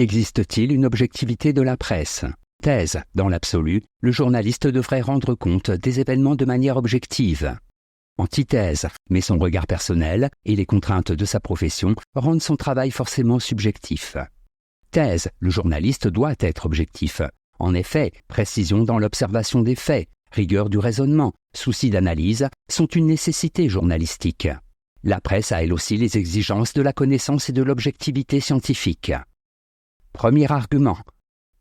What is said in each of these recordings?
Existe-t-il une objectivité de la presse? Thèse. Dans l'absolu, le journaliste devrait rendre compte des événements de manière objective. Antithèse. Mais son regard personnel et les contraintes de sa profession rendent son travail forcément subjectif. Thèse. Le journaliste doit être objectif. En effet, précision dans l'observation des faits, rigueur du raisonnement, souci d'analyse sont une nécessité journalistique. La presse a elle aussi les exigences de la connaissance et de l'objectivité scientifique. Premier argument.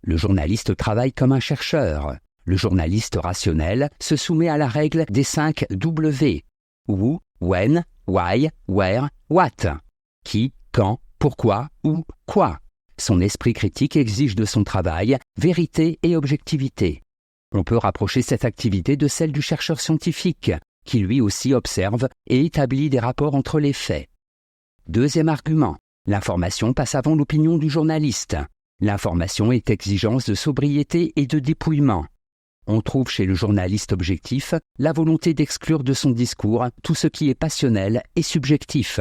Le journaliste travaille comme un chercheur. Le journaliste rationnel se soumet à la règle des 5 W. Who, when, why, where, what. Qui, quand, pourquoi, où, quoi. Son esprit critique exige de son travail vérité et objectivité. On peut rapprocher cette activité de celle du chercheur scientifique, qui lui aussi observe et établit des rapports entre les faits. Deuxième argument. L'information passe avant l'opinion du journaliste. L'information est exigence de sobriété et de dépouillement. On trouve chez le journaliste objectif la volonté d'exclure de son discours tout ce qui est passionnel et subjectif.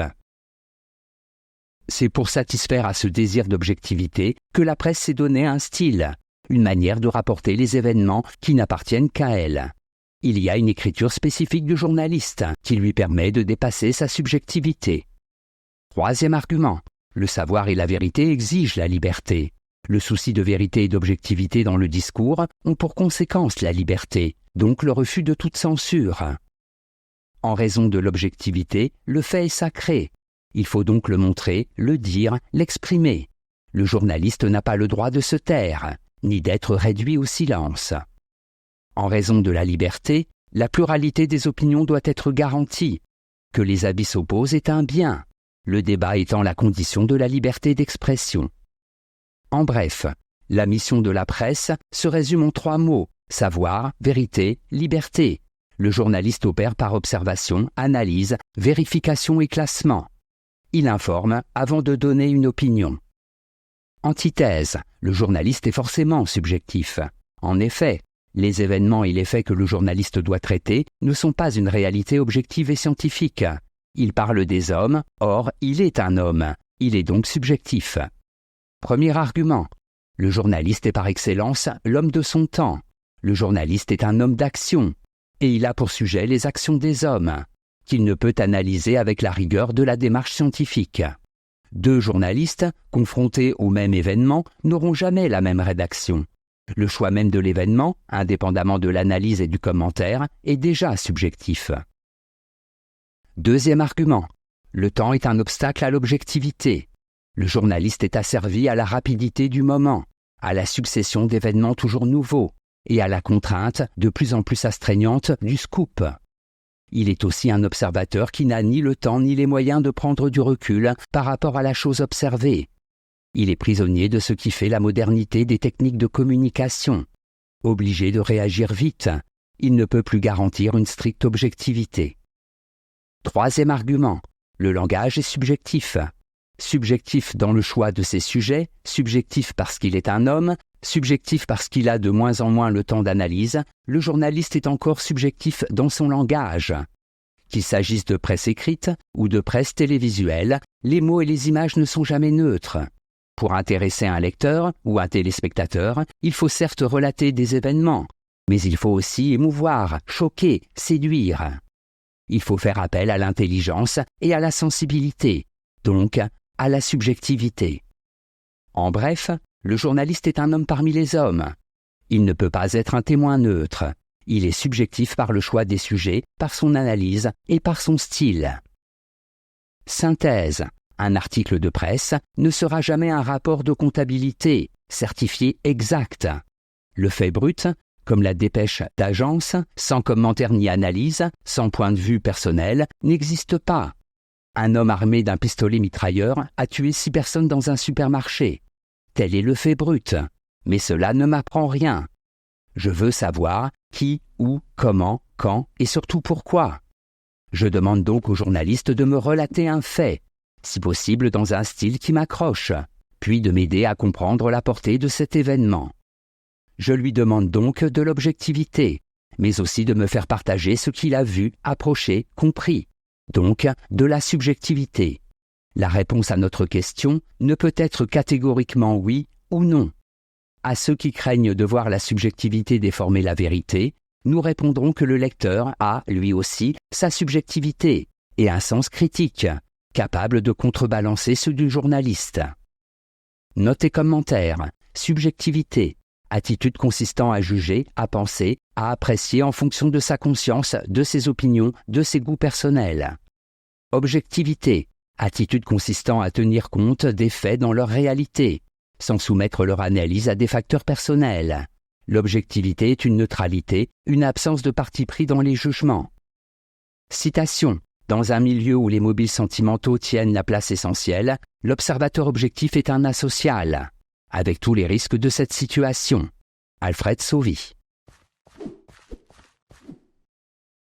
C'est pour satisfaire à ce désir d'objectivité que la presse s'est donné un style, une manière de rapporter les événements qui n'appartiennent qu'à elle. Il y a une écriture spécifique du journaliste qui lui permet de dépasser sa subjectivité. Troisième argument. Le savoir et la vérité exigent la liberté. Le souci de vérité et d'objectivité dans le discours ont pour conséquence la liberté, donc le refus de toute censure. En raison de l'objectivité, le fait est sacré. Il faut donc le montrer, le dire, l'exprimer. Le journaliste n'a pas le droit de se taire, ni d'être réduit au silence. En raison de la liberté, la pluralité des opinions doit être garantie. Que les avis s'opposent est un bien, le débat étant la condition de la liberté d'expression. En bref, la mission de la presse se résume en 3 mots, savoir, vérité, liberté. Le journaliste opère par observation, analyse, vérification et classement. Il informe avant de donner une opinion. Antithèse, le journaliste est forcément subjectif. En effet, les événements et les faits que le journaliste doit traiter ne sont pas une réalité objective et scientifique. Il parle des hommes, or il est un homme. Il est donc subjectif. Premier argument. Le journaliste est par excellence l'homme de son temps. Le journaliste est un homme d'action, et il a pour sujet les actions des hommes, qu'il ne peut analyser avec la rigueur de la démarche scientifique. 2 journalistes, confrontés au même événement, n'auront jamais la même rédaction. Le choix même de l'événement, indépendamment de l'analyse et du commentaire, est déjà subjectif. Deuxième argument. Le temps est un obstacle à l'objectivité. Le journaliste est asservi à la rapidité du moment, à la succession d'événements toujours nouveaux et à la contrainte de plus en plus astreignante du scoop. Il est aussi un observateur qui n'a ni le temps ni les moyens de prendre du recul par rapport à la chose observée. Il est prisonnier de ce qui fait la modernité des techniques de communication. Obligé de réagir vite, il ne peut plus garantir une stricte objectivité. Troisième argument, le langage est subjectif. Subjectif dans le choix de ses sujets, subjectif parce qu'il est un homme, subjectif parce qu'il a de moins en moins le temps d'analyse, le journaliste est encore subjectif dans son langage. Qu'il s'agisse de presse écrite ou de presse télévisuelle, les mots et les images ne sont jamais neutres. Pour intéresser un lecteur ou un téléspectateur, il faut certes relater des événements, mais il faut aussi émouvoir, choquer, séduire. Il faut faire appel à l'intelligence et à la sensibilité, donc à la subjectivité. En bref, le journaliste est un homme parmi les hommes. Il ne peut pas être un témoin neutre. Il est subjectif par le choix des sujets, par son analyse et par son style. Synthèse. Un article de presse ne sera jamais un rapport de comptabilité, certifié exact. Le fait brut, comme la dépêche d'agence, sans commentaire ni analyse, sans point de vue personnel, n'existe pas. Un homme armé d'un pistolet mitrailleur a tué 6 personnes dans un supermarché. Tel est le fait brut. Mais cela ne m'apprend rien. Je veux savoir qui, où, comment, quand et surtout pourquoi. Je demande donc au journaliste de me relater un fait, si possible dans un style qui m'accroche, puis de m'aider à comprendre la portée de cet événement. Je lui demande donc de l'objectivité, mais aussi de me faire partager ce qu'il a vu, approché, compris, donc de la subjectivité. La réponse à notre question ne peut être catégoriquement oui ou non. À ceux qui craignent de voir la subjectivité déformer la vérité, nous répondrons que le lecteur a, lui aussi, sa subjectivité et un sens critique, capable de contrebalancer ceux du journaliste. Notes et commentaires, subjectivité, attitude consistant à juger, à penser, à apprécier en fonction de sa conscience, de ses opinions, de ses goûts personnels. Objectivité, attitude consistant à tenir compte des faits dans leur réalité, sans soumettre leur analyse à des facteurs personnels. L'objectivité est une neutralité, une absence de parti pris dans les jugements. Citation. Dans un milieu où les mobiles sentimentaux tiennent la place essentielle, l'observateur objectif est un asocial, avec tous les risques de cette situation. Alfred Sauvy.